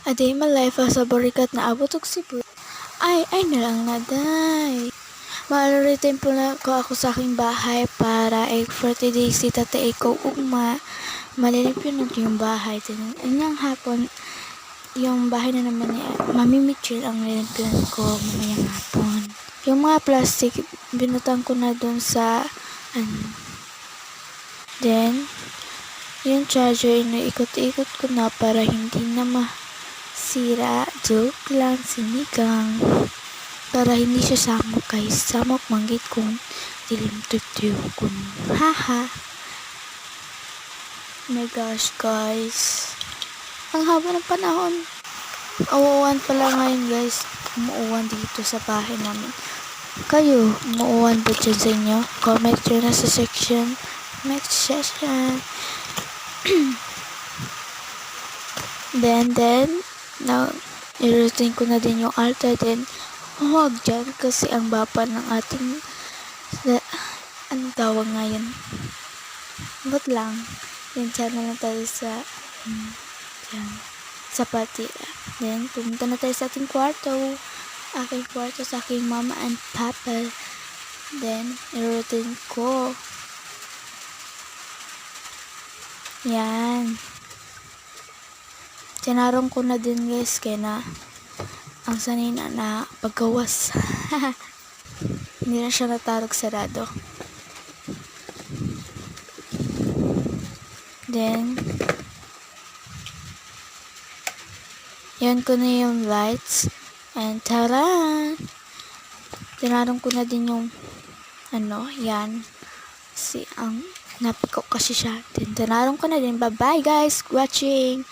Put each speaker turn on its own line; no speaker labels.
A day my life as a borikat na abot og Cebu. Ay na lang na day. Maaloritin po na ko ako sa aking bahay para 40 days si tatay ko ugma. Malilipin yung bahay. Inyang hapon, yung bahay na naman ni Mami Mitchell ang nilipin ko mamayang hapon. Yung mga plastic, binutang ko na dun sa Then, yung charger, inaikot-ikot ko na para hindi na masira. Joke lang, sinigang. Para hindi siya samok guys. Samok manggit kung dilim tutyo kun. Haha. Oh my gosh guys. Ang haba ng panahon. Uuwan pala ngayon guys. Umuuwan dito sa bahay namin. Kayo, umuuwan ba dyan sa inyo? Comment nyo na sa section. Next session. then, now, irutin ko na din yung altar. Then, huwag dyan kasi ang bapa ng ating, anong tawag ngayon? But lang. Then, dyan na lang tayo sa, dyan, sa patira. Then, pumunta na tayo sa ating kwarto. Aking kwarto sa aking mama and papa. Then, irutin ko. Yan. Tinarong ko na din guys kaya na ang sanay na paggawas. Hindi na siya natarog sarado. Then yan ko na yung lights and tara! Tinarong ko na din yung yan. Kasi ang napikaw kasi siya. Tinarong ko na din. Bye bye guys watching.